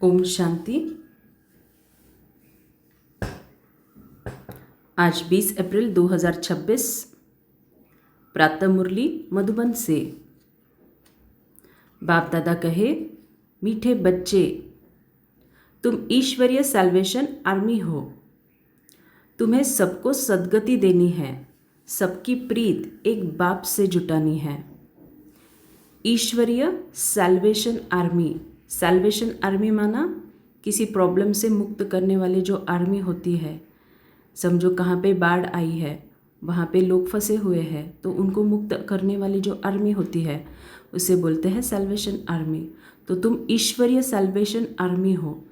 ओम शांति। आज 20 अप्रैल 2026 प्रातः मुरली मधुबन से। बाप दादा कहे, मीठे बच्चे, तुम ईश्वरीय सैल्वेशन आर्मी हो। तुम्हें सबको सद्गति देनी है, सबकी प्रीत एक बाप से जुटानी है। ईश्वरीय सैल्वेशन आर्मी। सैल्वेशन आर्मी माना किसी प्रॉब्लम से मुक्त करने वाली जो आर्मी होती है। समझो कहाँ पे बाढ़ आई है, वहाँ पे लोग फंसे हुए हैं, तो उनको मुक्त करने वाली जो आर्मी होती है उसे बोलते हैं सैल्वेशन आर्मी। तो तुम ईश्वरीय सैल्वेशन आर्मी हो।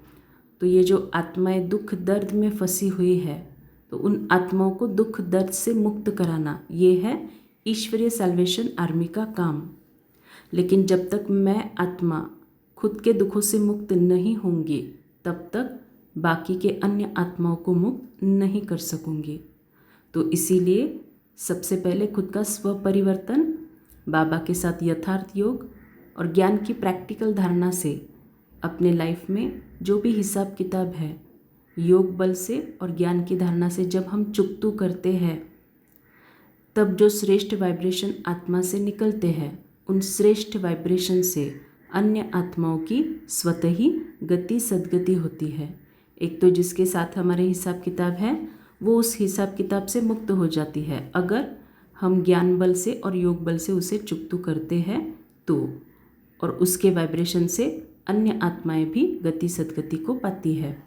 तो ये जो आत्माएं दुख दर्द में फंसी हुई है, तो उन आत्माओं को दुख दर्द से मुक्त कराना, ये है ईश्वरीय सैल्वेशन आर्मी का काम। लेकिन जब तक मैं आत्मा खुद के दुखों से मुक्त नहीं होंगी, तब तक बाकी के अन्य आत्माओं को मुक्त नहीं कर सकूंगी। तो इसीलिए सबसे पहले खुद का स्व परिवर्तन, बाबा के साथ यथार्थ योग और ज्ञान की प्रैक्टिकल धारणा से अपने लाइफ में जो भी हिसाब किताब है, योग बल से और ज्ञान की धारणा से जब हम चुकतू करते हैं, तब जो श्रेष्ठ वाइब्रेशन आत्मा से निकलते हैं, उन श्रेष्ठ वाइब्रेशन से अन्य आत्माओं की स्वतः ही गति सद्गति होती है। एक तो जिसके साथ हमारे हिसाब किताब है, वो उस हिसाब किताब से मुक्त हो जाती है अगर हम ज्ञान बल से और योग बल से उसे चुकतू करते हैं तो, और उसके वाइब्रेशन से अन्य आत्माएं भी गति सद्गति को पाती है।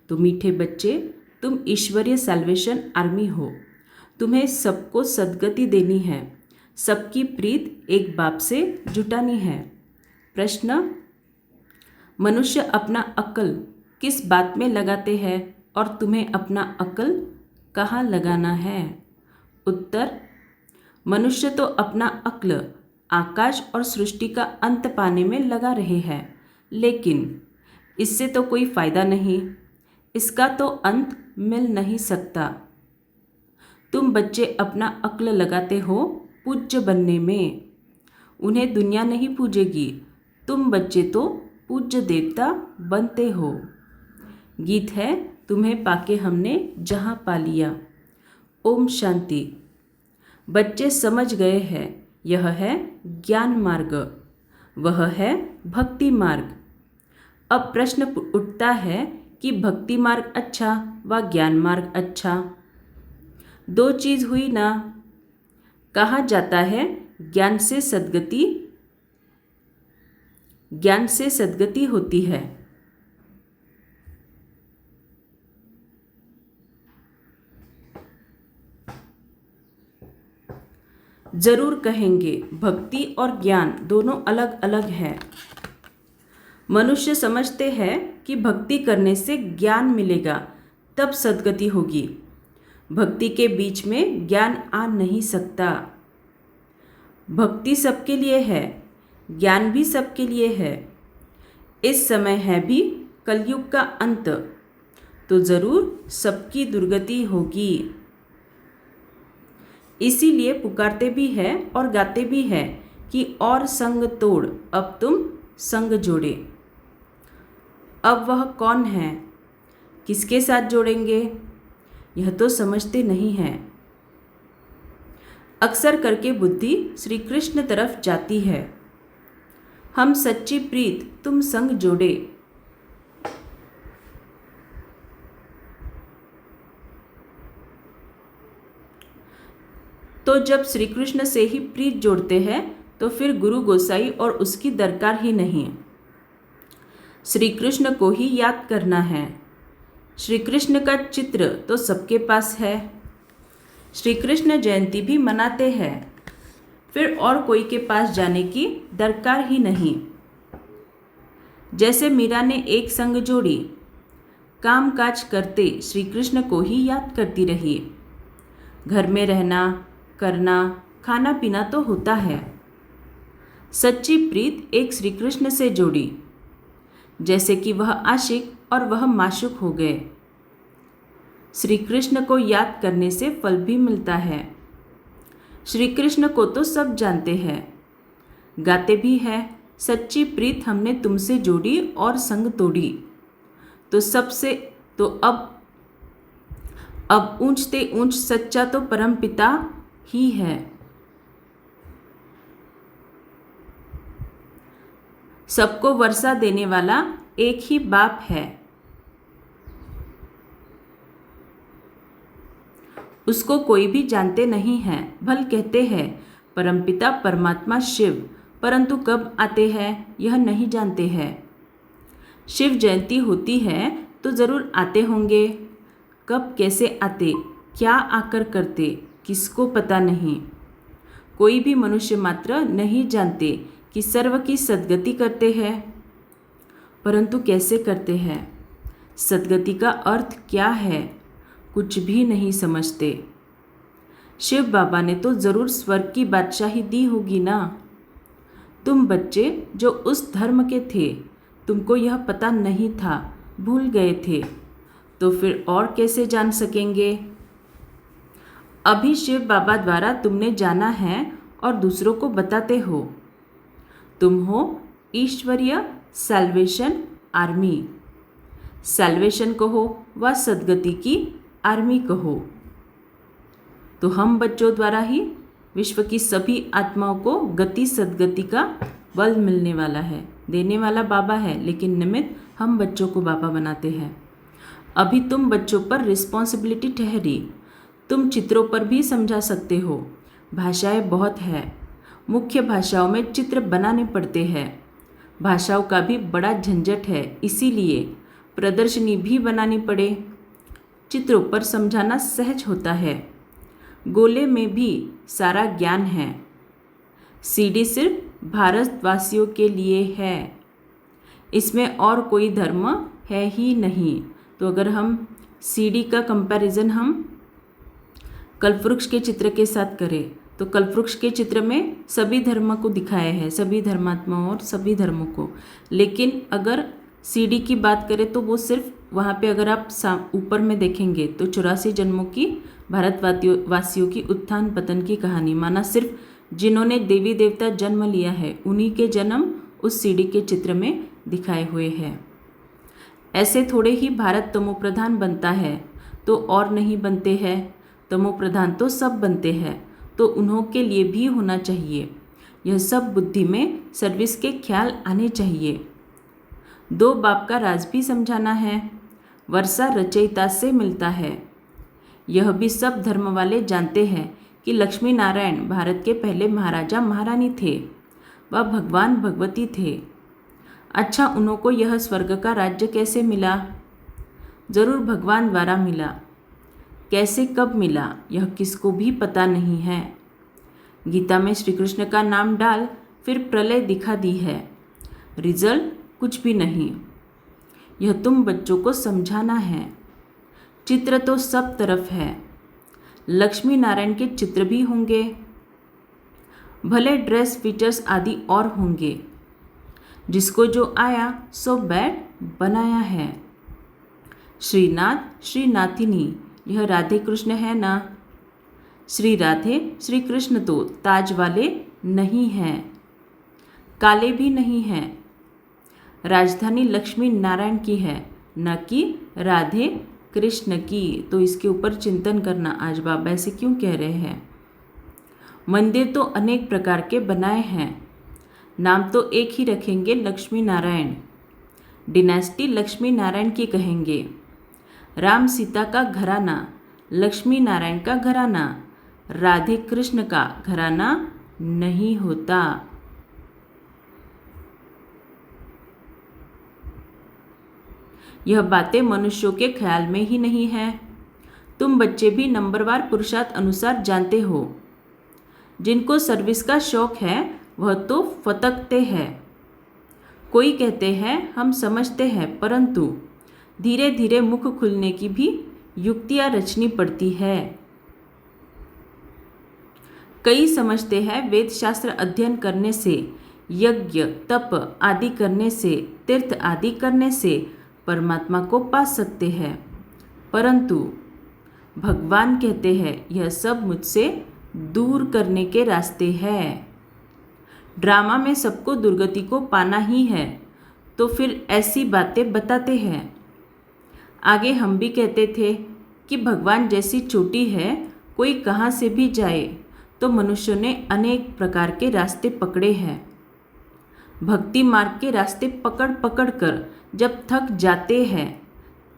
तो मीठे बच्चे, तुम ईश्वरीय सैल्वेशन आर्मी हो। तुम्हें सबको सद्गति देनी है, सबकी प्रीत एक बाप से जुटानी है। प्रश्न, मनुष्य अपना अक्ल किस बात में लगाते हैं और तुम्हें अपना अक्ल कहाँ लगाना है? उत्तर, मनुष्य तो अपना अक्ल आकाश और सृष्टि का अंत पाने में लगा रहे हैं, लेकिन इससे तो कोई फायदा नहीं, इसका तो अंत मिल नहीं सकता। तुम बच्चे अपना अक्ल लगाते हो पूज्य बनने में, उन्हें दुनिया नहीं पूजेगी, तुम बच्चे तो पूज्य देवता बनते हो। गीत है, तुम्हें पाके हमने जहाँ पा लिया। ओम शांति। बच्चे समझ गए हैं, यह है ज्ञान मार्ग, वह है भक्ति मार्ग। अब प्रश्न उठता है कि भक्ति मार्ग अच्छा व ज्ञान मार्ग अच्छा? दो चीज़ हुई ना। कहा जाता है ज्ञान से सद्गति होती है। जरूर कहेंगे भक्ति और ज्ञान दोनों अलग अलग है। मनुष्य समझते हैं कि भक्ति करने से ज्ञान मिलेगा, तब सद्गति होगी। भक्ति के बीच में ज्ञान आ नहीं सकता। भक्ति सबके लिए है, ज्ञान भी सबके लिए है। इस समय है भी कलयुग का अंत, तो जरूर सबकी दुर्गति होगी। इसीलिए पुकारते भी है और गाते भी है कि और संग तोड़, अब तुम संग जोड़े। अब वह कौन है, किसके साथ जोड़ेंगे, यह तो समझते नहीं हैं। अक्सर करके बुद्धि श्री कृष्ण तरफ जाती है। हम सच्ची प्रीत तुम संग जोड़े। तो जब श्री कृष्ण से ही प्रीत जोड़ते हैं, तो फिर गुरु गोसाई और उसकी दरकार ही नहीं। श्री कृष्ण को ही याद करना है। श्री कृष्ण का चित्र तो सबके पास है। श्री कृष्ण जयंती भी मनाते हैं, फिर और कोई के पास जाने की दरकार ही नहीं। जैसे मीरा ने एक संग जोड़ी, काम काज करते श्री कृष्ण को ही याद करती रही। घर में रहना, करना, खाना पीना तो होता है। सच्ची प्रीत एक श्री कृष्ण से जोड़ी, जैसे कि वह आशिक और वह माशूक हो गए। श्री कृष्ण को याद करने से फल भी मिलता है। श्री कृष्ण को तो सब जानते हैं, गाते भी हैं सच्ची प्रीत हमने तुमसे जोड़ी और संग तोड़ी। तो अब ऊंचते ऊंच सच्चा तो परमपिता ही है। सबको वर्षा देने वाला एक ही बाप है। उसको कोई भी जानते नहीं है। भल कहते हैं परमपिता परमात्मा शिव, परंतु कब आते हैं यह नहीं जानते हैं। शिव जयंती होती है तो जरूर आते होंगे। कब कैसे आते, क्या आकर करते, किसको पता नहीं। कोई भी मनुष्य मात्र नहीं जानते कि सर्व की सद्गति करते हैं। परंतु कैसे करते हैं, सद्गति का अर्थ क्या है, कुछ भी नहीं समझते। शिव बाबा ने तो जरूर स्वर्ग की बादशाही दी होगी ना। तुम बच्चे जो उस धर्म के थे, तुमको यह पता नहीं था, भूल गए थे, तो फिर और कैसे जान सकेंगे। अभी शिव बाबा द्वारा तुमने जाना है और दूसरों को बताते हो। तुम हो ईश्वरीय सैल्वेशन आर्मी। सैल्वेशन कहो व सद्गति की आर्मी कहो। तो हम बच्चों द्वारा ही विश्व की सभी आत्माओं को गति सद्गति का बल मिलने वाला है। देने वाला बाबा है, लेकिन निमित्त हम बच्चों को बाबा बनाते हैं। अभी तुम बच्चों पर रिस्पॉन्सिबिलिटी ठहरी। तुम चित्रों पर भी समझा सकते हो। भाषाएं बहुत है, मुख्य भाषाओं में चित्र बनाने पड़ते हैं। भाषाओं का भी बड़ा झंझट है, इसीलिए प्रदर्शनी भी बनानी पड़े। चित्रों पर समझाना सहज होता है। गोले में भी सारा ज्ञान है। सीडी सिर्फ भारतवासियों के लिए है, इसमें और कोई धर्म है ही नहीं। तो अगर हम सीडी का कंपैरिजन हम कल्पवृक्ष के चित्र के साथ करें तो कल्पवृक्ष के चित्र में सभी धर्म को दिखाया है, सभी धर्मात्माओं और सभी धर्मों को। लेकिन अगर सीडी की बात करें तो वो सिर्फ वहाँ पे अगर आप ऊपर में देखेंगे तो 84 जन्मों की भारतवासियों की उत्थान पतन की कहानी, माना सिर्फ जिन्होंने देवी देवता जन्म लिया है उन्हीं के जन्म उस सीडी के चित्र में दिखाए हुए हैं। ऐसे थोड़े ही भारत तमोप्रधान बनता है तो और नहीं बनते हैं। तमोप्रधान तो सब बनते हैं, तो उन्हों के लिए भी होना चाहिए। यह सब बुद्धि में सर्विस के ख्याल आने चाहिए। दो बाप का राज भी समझाना है। वर्षा रचयिता से मिलता है। यह भी सब धर्म वाले जानते हैं कि लक्ष्मी नारायण भारत के पहले महाराजा महारानी थे, वह भगवान भगवती थे। अच्छा, उन्हों को यह स्वर्ग का राज्य कैसे मिला? जरूर भगवान द्वारा मिला। कैसे कब मिला यह किसको भी पता नहीं है। गीता में श्री कृष्ण का नाम डाल फिर प्रलय दिखा दी है, रिजल्ट कुछ भी नहीं। यह तुम बच्चों को समझाना है। चित्र तो सब तरफ है, लक्ष्मी नारायण के चित्र भी होंगे, भले ड्रेस फीचर्स आदि और होंगे। जिसको जो आया सो बैठ बनाया है। श्रीनाथ श्रीनाथिनी यह राधे कृष्ण है ना। श्री राधे श्री कृष्ण तो ताज वाले नहीं हैं, काले भी नहीं हैं। राजधानी लक्ष्मी नारायण की है, न कि राधे कृष्ण की। तो इसके ऊपर चिंतन करना, आज बाबा ऐसे क्यों कह रहे हैं। मंदिर तो अनेक प्रकार के बनाए हैं, नाम तो एक ही रखेंगे, लक्ष्मी नारायण। डिनेस्टी लक्ष्मी नारायण की कहेंगे। राम सीता का घराना, लक्ष्मी नारायण का घराना, राधे कृष्ण का घराना नहीं होता। यह बातें मनुष्यों के ख्याल में ही नहीं है। तुम बच्चे भी नंबरवार पुरुषार्थ अनुसार जानते हो। जिनको सर्विस का शौक है वह तो फतकते हैं। कोई कहते हैं हम समझते हैं, परंतु धीरे धीरे मुख खुलने की भी युक्तियां रचनी पड़ती है। कई समझते हैं वेद शास्त्र अध्ययन करने से, यज्ञ तप आदि करने से, तीर्थ आदि करने से परमात्मा को पा सकते हैं, परंतु भगवान कहते हैं यह सब मुझसे दूर करने के रास्ते हैं। ड्रामा में सबको दुर्गति को पाना ही है, तो फिर ऐसी बातें बताते हैं। आगे हम भी कहते थे कि भगवान जैसी चोटी है, कोई कहाँ से भी जाए, तो मनुष्यों ने अनेक प्रकार के रास्ते पकड़े हैं। भक्ति मार्ग के रास्ते पकड़ पकड़ कर जब थक जाते हैं,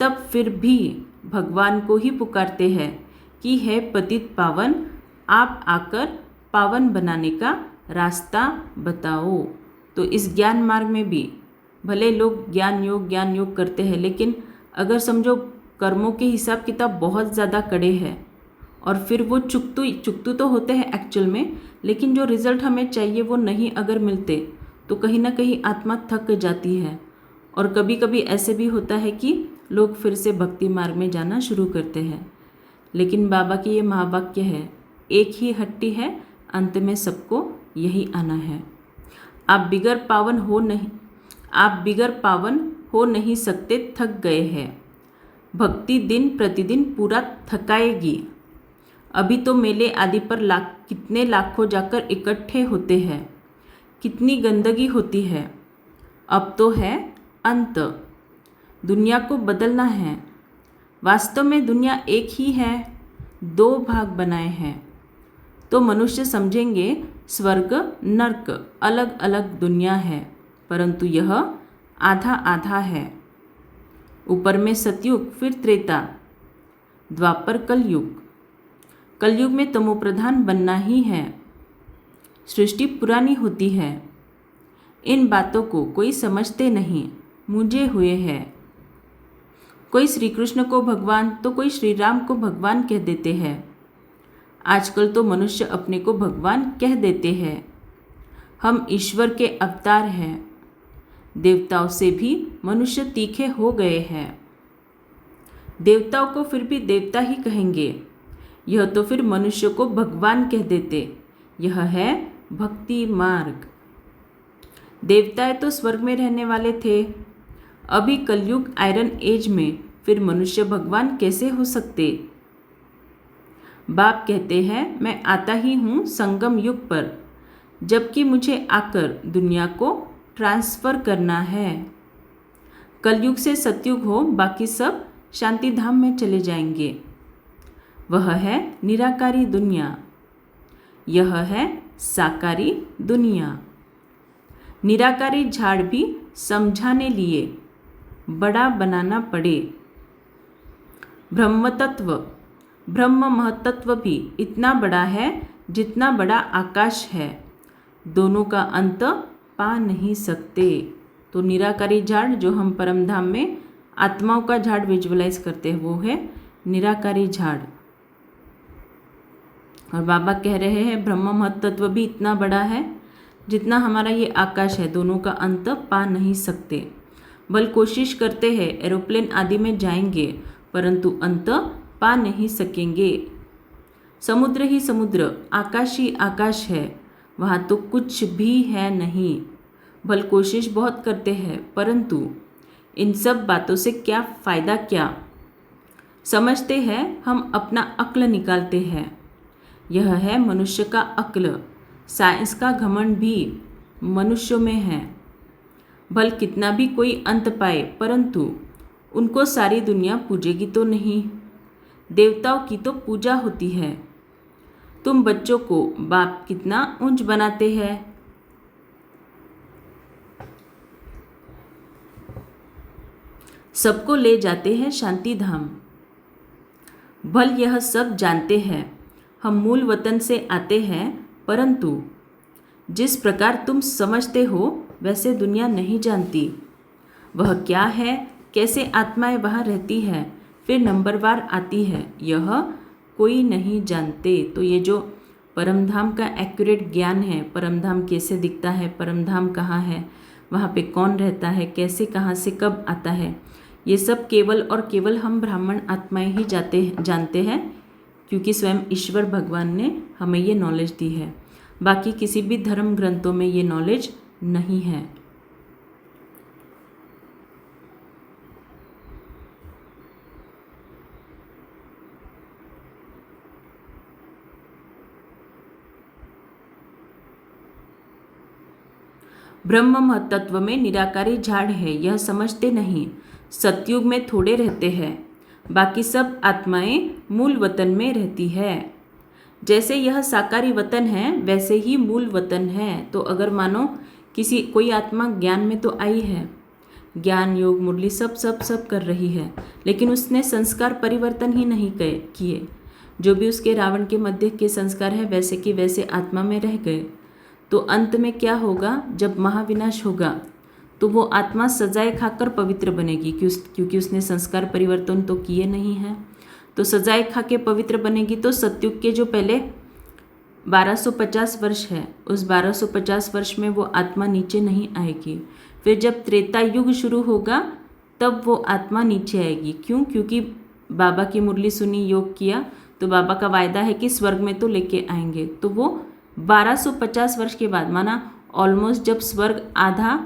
तब फिर भी भगवान को ही पुकारते हैं कि हे पतित पावन, आप आकर पावन बनाने का रास्ता बताओ। तो इस ज्ञान मार्ग में भी भले लोग ज्ञान योग करते हैं, लेकिन अगर समझो कर्मों के हिसाब किताब बहुत ज़्यादा कड़े हैं और फिर वो चुकतू तो होते हैं एक्चुअल में, लेकिन जो रिज़ल्ट हमें चाहिए वो नहीं अगर मिलते, तो कहीं ना कहीं आत्मा थक जाती है। और कभी कभी ऐसे भी होता है कि लोग फिर से भक्ति मार्ग में जाना शुरू करते हैं। लेकिन बाबा की ये महावाक्य है, एक ही हट्टी है, अंत में सबको यही आना है। आप बिगर पावन हो नहीं सकते, थक गए हैं। भक्ति दिन प्रतिदिन पूरा थकाएगी। अभी तो मेले आदि पर कितने लाखों जाकर इकट्ठे होते हैं, कितनी गंदगी होती है। अब तो है अंत, दुनिया को बदलना है। वास्तव में दुनिया एक ही है, दो भाग बनाए हैं। तो मनुष्य समझेंगे स्वर्ग नर्क अलग अलग दुनिया है, परंतु यह आधा आधा है। ऊपर में सतयुग, फिर त्रेता, द्वापर, कलयुग। कलयुग में तमोप्रधान बनना ही है। सृष्टि पुरानी होती है। इन बातों को कोई समझते नहीं, मुझे हुए हैं। कोई श्री कृष्ण को भगवान तो कोई श्री राम को भगवान कह देते हैं। आजकल तो मनुष्य अपने को भगवान कह देते हैं। हम ईश्वर के अवतार हैं। देवताओं से भी मनुष्य तीखे हो गए हैं। देवताओं को फिर भी देवता ही कहेंगे, यह तो फिर मनुष्य को भगवान कह देते। यह है भक्ति मार्ग। देवताएं तो स्वर्ग में रहने वाले थे। अभी कलयुग आयरन एज में फिर मनुष्य भगवान कैसे हो सकते। बाप कहते हैं मैं आता ही हूँ संगम युग पर, जबकि मुझे आकर दुनिया को ट्रांसफ़र करना है। कलयुग से सतयुग हो, बाकी सब शांति धाम में चले जाएंगे। वह है निराकारी दुनिया, यह है साकारी दुनिया। निराकारी झाड़ भी समझाने लिए बड़ा बनाना पड़े। ब्रह्म महतत्व भी इतना बड़ा है जितना बड़ा आकाश है। दोनों का अंत पा नहीं सकते। तो निराकारी झाड़ जो हम परमधाम में आत्माओं का झाड़ विजुअलाइज करते हैं, वो है निराकारी झाड़। और बाबा कह रहे हैं ब्रह्म महतत्व भी इतना बड़ा है जितना हमारा ये आकाश है, दोनों का अंत पा नहीं सकते। बल कोशिश करते हैं, एरोप्लेन आदि में जाएंगे, परंतु अंत पा नहीं सकेंगे। समुद्र ही समुद्र, आकाश ही आकाश है, वहाँ तो कुछ भी है नहीं। बल कोशिश बहुत करते हैं, परंतु इन सब बातों से क्या फ़ायदा क्या। समझते हैं हम अपना अक्ल निकालते हैं। यह है मनुष्य का अक्ल। साइंस का घमंड भी मनुष्यों में है। भल कितना भी कोई अंत पाए, परंतु उनको सारी दुनिया पूजेगी तो नहीं। देवताओं की तो पूजा होती है। तुम बच्चों को बाप कितना ऊंच बनाते हैं। सबको ले जाते हैं शांति धाम। भल यह सब जानते हैं हम मूल वतन से आते हैं, परंतु जिस प्रकार तुम समझते हो वैसे दुनिया नहीं जानती। वह क्या है, कैसे आत्माएं वहाँ रहती है, फिर नंबरवार आती है, यह कोई नहीं जानते। तो ये जो परमधाम का एक्यूरेट ज्ञान है, परमधाम कैसे दिखता है, परमधाम कहाँ है, वहाँ पे कौन रहता है, कैसे कहाँ से कब आता है, ये सब केवल और केवल हम ब्राह्मण आत्माएं ही जानते हैं, क्योंकि स्वयं ईश्वर भगवान ने हमें ये नॉलेज दी है। बाकी किसी भी धर्म ग्रंथों में ये नॉलेज नहीं है। ब्रह्म महत्त्व में निराकारी झाड़ है, यह समझते नहीं। सतयुग में थोड़े रहते हैं, बाकी सब आत्माएं मूल वतन में रहती है। जैसे यह साकारी वतन है वैसे ही मूल वतन है। तो अगर मानो कोई आत्मा ज्ञान में तो आई है, ज्ञान योग मुरली सब सब सब कर रही है, लेकिन उसने संस्कार परिवर्तन ही नहीं किए। जो भी उसके रावण के मध्य के संस्कार है वैसे कि वैसे आत्मा में रह गए। तो अंत में क्या होगा, जब महाविनाश होगा तो वो आत्मा सजाए खाकर पवित्र बनेगी, क्योंकि उसने संस्कार परिवर्तन तो किए नहीं हैं। तो सजाए खा के पवित्र बनेगी। तो सतयुग के जो पहले 1250 वर्ष है, उस 1250 वर्ष में वो आत्मा नीचे नहीं आएगी। फिर जब त्रेता युग शुरू होगा तब वो आत्मा नीचे आएगी। क्यों? क्योंकि बाबा की मुरली सुनी, योग किया, तो बाबा का वायदा है कि स्वर्ग में तो लेके आएंगे। तो वो 1250 वर्ष के बाद, माना ऑलमोस्ट जब स्वर्ग आधा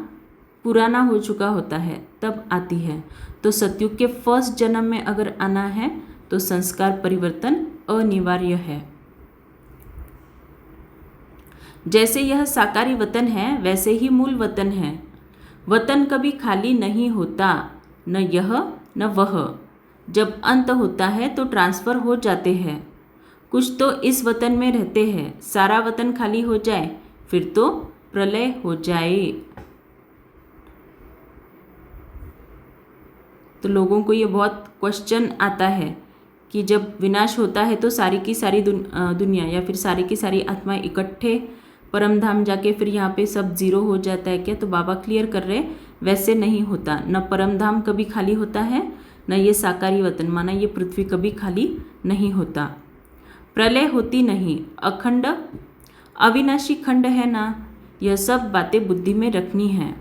पुराना हो चुका होता है तब आती है। तो सतयुग के फर्स्ट जन्म में अगर आना है तो संस्कार परिवर्तन अनिवार्य है। जैसे यह साकारी वतन है वैसे ही मूल वतन है। वतन कभी खाली नहीं होता, न यह न वह। जब अंत होता है तो ट्रांसफ़र हो जाते हैं। कुछ तो इस वतन में रहते हैं, सारा वतन खाली हो जाए फिर तो प्रलय हो जाए। तो लोगों को ये बहुत क्वेश्चन आता है कि जब विनाश होता है तो सारी की सारी दुनिया या फिर सारी की सारी आत्माएं इकट्ठे परमधाम जाके फिर यहाँ पे सब जीरो हो जाता है क्या? तो बाबा क्लियर कर रहे वैसे नहीं होता। न परमधाम कभी खाली होता है, न ये साकारी वतन माना ये पृथ्वी कभी खाली नहीं होता। प्रलय होती नहीं, अखंड अविनाशी खंड है ना। यह सब बातें बुद्धि में रखनी है।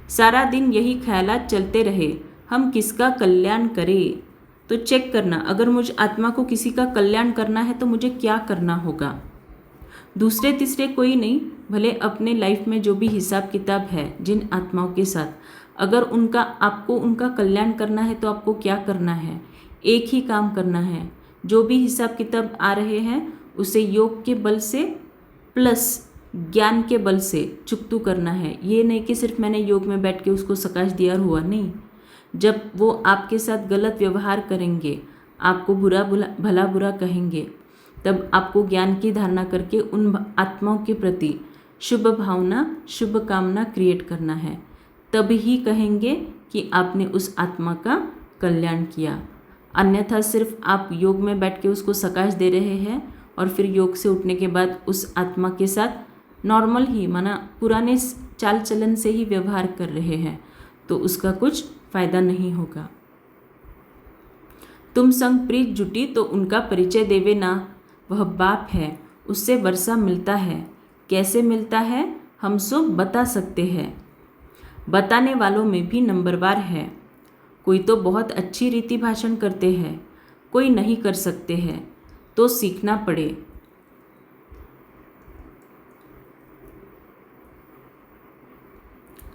सारा दिन यही ख्यालात चलते रहे, हम किसका कल्याण करें। तो चेक करना, अगर मुझ आत्मा को किसी का कल्याण करना है तो मुझे क्या करना होगा। दूसरे तीसरे कोई नहीं, भले अपने लाइफ में जो भी हिसाब किताब है जिन आत्माओं के साथ, अगर आपको उनका कल्याण करना है तो आपको क्या करना है, एक ही काम करना है। जो भी हिसाब किताब आ रहे हैं उसे योग के बल से प्लस ज्ञान के बल से चुकतू करना है। ये नहीं कि सिर्फ मैंने योग में बैठ के उसको सकाश दिया हुआ, नहीं। जब वो आपके साथ गलत व्यवहार करेंगे, आपको भला बुरा कहेंगे, तब आपको ज्ञान की धारणा करके उन आत्माओं के प्रति शुभ भावना शुभ कामना क्रिएट करना है। तब ही कहेंगे कि आपने उस आत्मा का कल्याण किया। अन्यथा सिर्फ आप योग में बैठ के उसको सकाश दे रहे हैं और फिर योग से उठने के बाद उस आत्मा के साथ नॉर्मल ही माना पुराने चाल चलन से ही व्यवहार कर रहे हैं, तो उसका कुछ फायदा नहीं होगा। तुम संग प्रीत जुटी तो उनका परिचय देवे ना। वह बाप है, उससे वर्षा मिलता है। कैसे मिलता है हम सब बता सकते हैं। बताने वालों में भी नंबरवार है। कोई तो बहुत अच्छी रीति भाषण करते हैं, कोई नहीं कर सकते हैं, तो सीखना पड़े।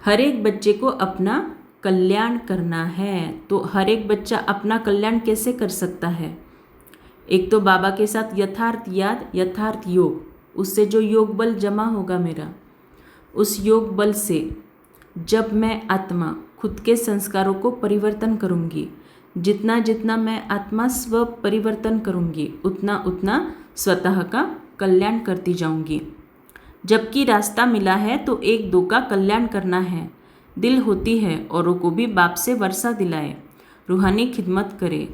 हर एक बच्चे को अपना कल्याण करना है। तो हर एक बच्चा अपना कल्याण कैसे कर सकता है? एक तो बाबा के साथ यथार्थ याद, यथार्थ योग, उससे जो योग बल जमा होगा मेरा, उस योग बल से जब मैं आत्मा खुद के संस्कारों को परिवर्तन करूँगी, जितना जितना मैं आत्मा स्व परिवर्तन करूँगी उतना उतना स्वतः का कल्याण करती जाऊँगी। जबकि रास्ता मिला है तो एक दो का कल्याण करना है। दिल होती है औरों को भी बाप से वर्षा दिलाए, रूहानी खिदमत करे,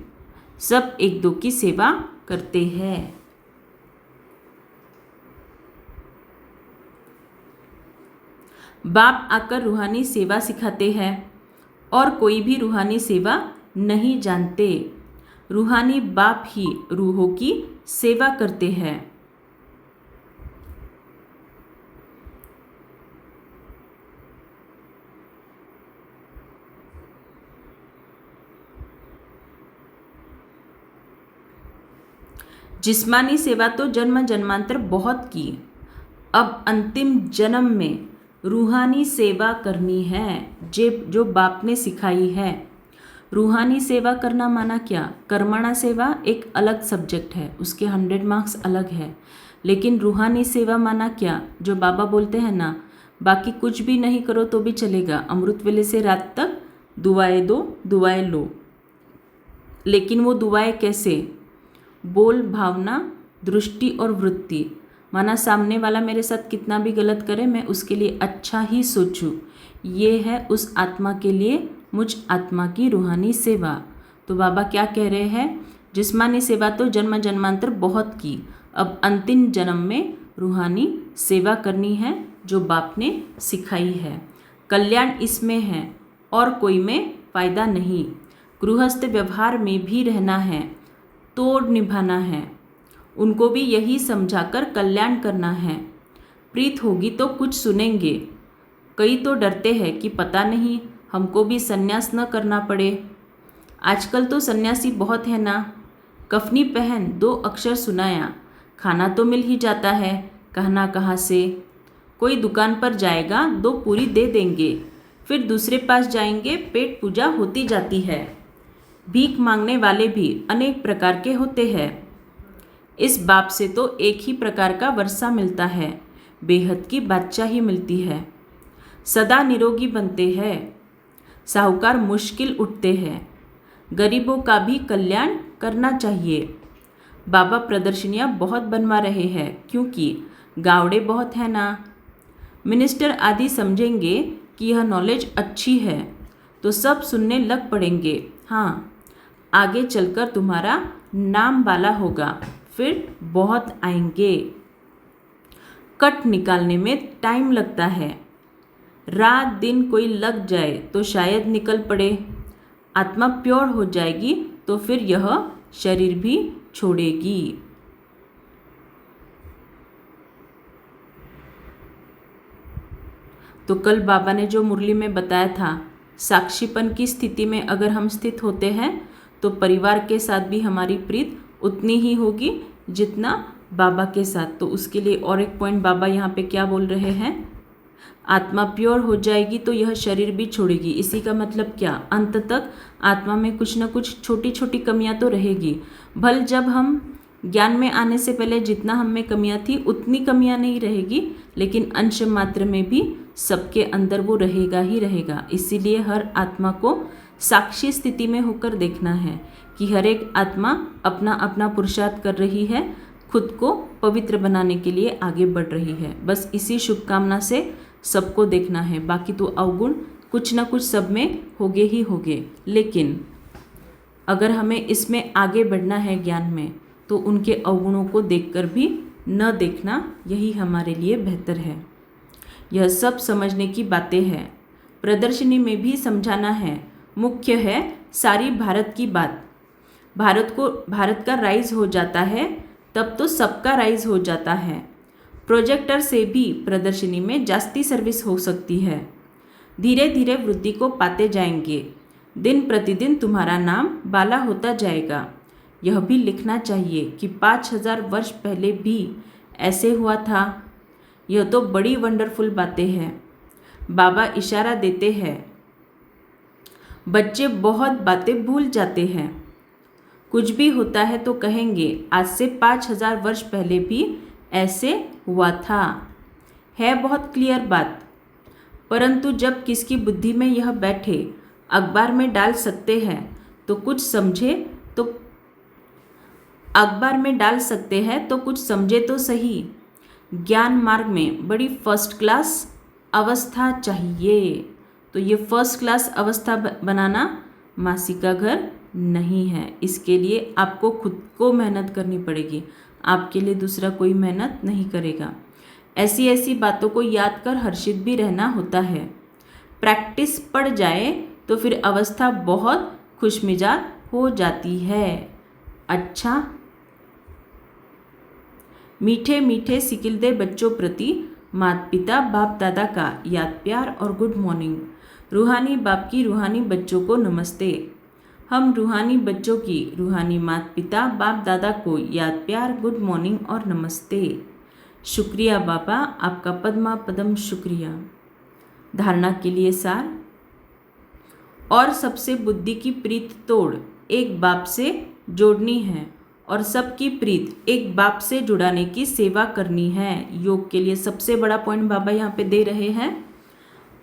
सब एक दो की सेवा करते हैं। बाप आकर रूहानी सेवा सिखाते हैं और कोई भी रूहानी सेवा नहीं जानते। रूहानी बाप ही रूहों की सेवा करते हैं। जिस्मानी सेवा तो जन्म जन्मांतर बहुत की, अब अंतिम जन्म में रूहानी सेवा करनी है जो बाप ने सिखाई है। रूहानी सेवा करना माना क्या? कर्मणा सेवा एक अलग सब्जेक्ट है, उसके 100 मार्क्स अलग है। लेकिन रूहानी सेवा माना क्या? जो बाबा बोलते हैं ना, बाकी कुछ भी नहीं करो तो भी चलेगा। अमृत वेले से रात तक दुआएं दो, दुआएं लो। लेकिन वो दुआएं कैसे? बोल, भावना, दृष्टि और वृत्ति। माना सामने वाला मेरे साथ कितना भी गलत करे, मैं उसके लिए अच्छा ही सोचूं। ये है उस आत्मा के लिए मुझ आत्मा की रूहानी सेवा। तो बाबा क्या कह रहे हैं? जिस्मानी सेवा तो जन्म जन्मांतर बहुत की, अब अंतिम जन्म में रूहानी सेवा करनी है जो बाप ने सिखाई है। कल्याण इसमें है और कोई में फ़ायदा नहीं। गृहस्थ व्यवहार में भी रहना है, तोड़ निभाना है। उनको भी यही समझाकर कल्याण करना है। प्रीत होगी तो कुछ सुनेंगे। कई तो डरते हैं कि पता नहीं हमको भी सन्यास न करना पड़े। आजकल तो सन्यासी बहुत है ना। कफनी पहन 2 अक्षर सुनाया, खाना तो मिल ही जाता है, कहना कहाँ से। कोई दुकान पर जाएगा 2 पूरी दे देंगे, फिर दूसरे पास जाएंगे, पेट पूजा होती जाती है। भीख मांगने वाले भी अनेक प्रकार के होते हैं। इस बाप से तो एक ही प्रकार का वर्षा मिलता है, बेहद की बादशाही मिलती है। सदा निरोगी बनते हैं, साहूकार मुश्किल उठते हैं। गरीबों का भी कल्याण करना चाहिए। बाबा प्रदर्शनियाँ बहुत बनवा रहे हैं क्योंकि गावड़े बहुत हैं ना। मिनिस्टर आदि समझेंगे कि यह नॉलेज अच्छी है तो सब सुनने लग पड़ेंगे। हाँ, आगे चलकर तुम्हारा नाम वाला होगा, फिर बहुत आएंगे। कट निकालने में टाइम लगता है। रात दिन कोई लग जाए तो शायद निकल पड़े। आत्मा प्योर हो जाएगी तो फिर यह शरीर भी छोड़ेगी। तो कल बाबा ने जो मुरली में बताया था, साक्षीपन की स्थिति में अगर हम स्थित होते हैं तो परिवार के साथ भी हमारी प्रीत उतनी ही होगी जितना बाबा के साथ। तो उसके लिए और एक पॉइंट बाबा यहाँ पे क्या बोल रहे हैं? आत्मा प्योर हो जाएगी तो यह शरीर भी छोड़ेगी। इसी का मतलब क्या? अंत तक आत्मा में कुछ न कुछ छोटी छोटी कमियां तो रहेगी। भल जब हम ज्ञान में आने से पहले जितना हम में कमियां थी उतनी कमियां नहीं रहेगी, लेकिन अंश मात्र में भी सबके अंदर वो रहेगा ही रहेगा। इसीलिए हर आत्मा को साक्षी स्थिति में होकर देखना है कि हर एक आत्मा अपना अपना पुरुषार्थ कर रही है, खुद को पवित्र बनाने के लिए आगे बढ़ रही है। बस इसी शुभकामना से सबको देखना है। बाकी तो अवगुण कुछ ना कुछ सब में होगे ही होगे, लेकिन अगर हमें इसमें आगे बढ़ना है ज्ञान में, तो उनके अवगुणों को देखकर भी न देखना, यही हमारे लिए बेहतर है। यह सब समझने की बातें हैं, प्रदर्शनी में भी समझाना है। मुख्य है सारी भारत की बात। भारत का राइज हो जाता है तब तो सबका राइज हो जाता है। प्रोजेक्टर से भी प्रदर्शनी में जास्ती सर्विस हो सकती है। धीरे धीरे वृद्धि को पाते जाएंगे। दिन प्रतिदिन तुम्हारा नाम बाला होता जाएगा। यह भी लिखना चाहिए कि 5000 वर्ष पहले भी ऐसे हुआ था। यह तो बड़ी वंडरफुल बातें हैं। बाबा इशारा देते हैं। बच्चे बहुत बातें भूल जाते हैं। कुछ भी होता है तो कहेंगे आज से 5000 वर्ष पहले भी ऐसे हुआ था। है बहुत क्लियर बात, परंतु जब किसकी बुद्धि में यह बैठे, अखबार में डाल सकते हैं तो कुछ समझे, तो अखबार में डाल सकते हैं तो कुछ समझे तो सही। ज्ञान मार्ग में बड़ी फर्स्ट क्लास अवस्था चाहिए। तो ये फर्स्ट क्लास अवस्था बनाना मासी का घर नहीं है। इसके लिए आपको खुद को मेहनत करनी पड़ेगी, आपके लिए दूसरा कोई मेहनत नहीं करेगा। ऐसी ऐसी बातों को याद कर हर्षित भी रहना होता है। प्रैक्टिस पड़ जाए तो फिर अवस्था बहुत खुशमिजाज हो जाती है। अच्छा, मीठे मीठे सिकिलदे बच्चों प्रति माता पिता बाप दादा का याद प्यार और गुड मॉर्निंग। रूहानी बाप की रूहानी बच्चों को नमस्ते। हम रूहानी बच्चों की रूहानी माता पिता बाप दादा को याद प्यार गुड मॉर्निंग और नमस्ते। शुक्रिया बाबा, आपका पद्मा पदम शुक्रिया। धारणा के लिए सार। और सबसे बुद्धि की प्रीत तोड़ एक बाप से जोड़नी है और सबकी प्रीत एक बाप से जुड़ाने की सेवा करनी है। योग के लिए सबसे बड़ा पॉइंट बाबा यहाँ पे दे रहे हैं।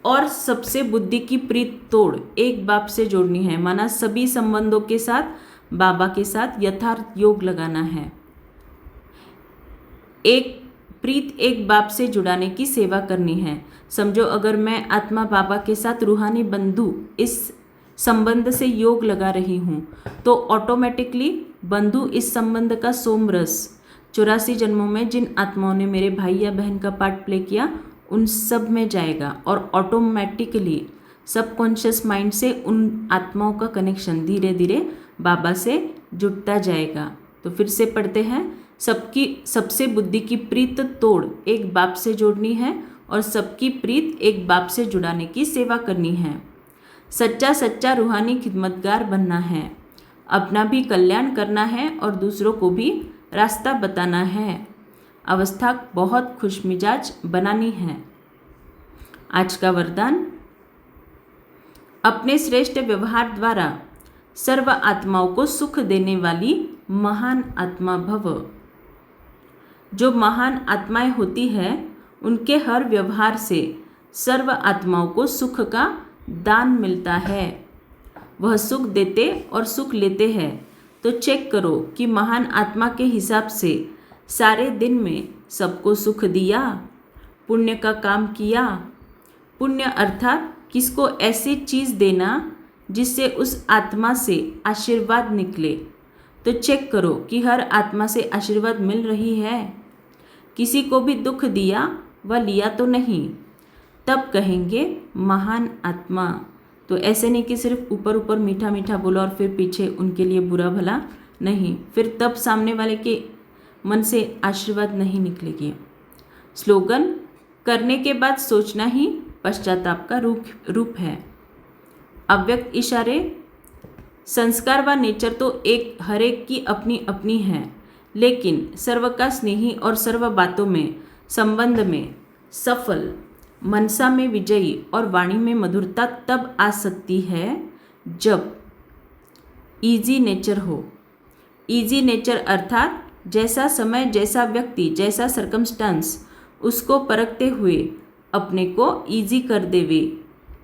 और सबसे बुद्धि की प्रीत तोड़ एक बाप से जोड़नी है, माना सभी संबंधों के साथ बाबा के साथ यथार्थ योग लगाना है। एक प्रीत एक बाप से जुड़ाने की सेवा करनी है। समझो अगर मैं आत्मा बाबा के साथ रूहानी बंधु इस संबंध से योग लगा रही हूँ तो ऑटोमेटिकली बंधु इस संबंध का सोमरस 84 जन्मों में जिन आत्माओं ने मेरे भाई या बहन का पार्ट प्ले किया उन सब में जाएगा और ऑटोमेटिकली सबकॉन्शियस माइंड से उन आत्माओं का कनेक्शन धीरे धीरे बाबा से जुड़ता जाएगा। तो फिर से पढ़ते हैं, सबसे बुद्धि की प्रीत तोड़ एक बाप से जोड़नी है और सबकी प्रीत एक बाप से जुड़ाने की सेवा करनी है। सच्चा रूहानी खिदमतगार बनना है, अपना भी कल्याण करना है और दूसरों को भी रास्ता बताना है। अवस्था बहुत खुशमिजाज बनानी है। आज का वरदान, अपने श्रेष्ठ व्यवहार द्वारा सर्व आत्माओं को सुख देने वाली महान आत्मा भव। जो महान आत्माएं होती है उनके हर व्यवहार से सर्व आत्माओं को सुख का दान मिलता है। वह सुख देते और सुख लेते हैं। तो चेक करो कि महान आत्मा के हिसाब से सारे दिन में सबको सुख दिया, पुण्य का काम किया। पुण्य अर्थात किसको ऐसी चीज़ देना जिससे उस आत्मा से आशीर्वाद निकले। तो चेक करो कि हर आत्मा से आशीर्वाद मिल रही है। किसी को भी दुख दिया व लिया तो नहीं, तब कहेंगे महान आत्मा। तो ऐसे नहीं कि सिर्फ ऊपर ऊपर मीठा मीठा बोला और फिर पीछे उनके लिए बुरा भला नहीं, फिर तब सामने वाले के मन से आशीर्वाद नहीं निकलेगी। स्लोगन, करने के बाद सोचना ही पश्चाताप का रूप है। अव्यक्त इशारे, संस्कार व नेचर तो हर एक की अपनी अपनी है, लेकिन सर्व का स्नेही और सर्व बातों में संबंध में सफल, मनसा में विजयी और वाणी में मधुरता तब आ सकती है जब इजी नेचर हो। इजी नेचर अर्थात जैसा समय, जैसा व्यक्ति, जैसा सर्कमस्टांस उसको परखते हुए अपने को इजी कर देवे।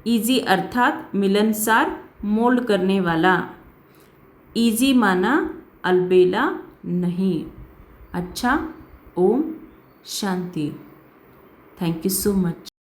इजी अर्थात मिलनसार, मोल्ड करने वाला। इजी माना अलबेला नहीं। अच्छा, ओम शांति। Thank you so much.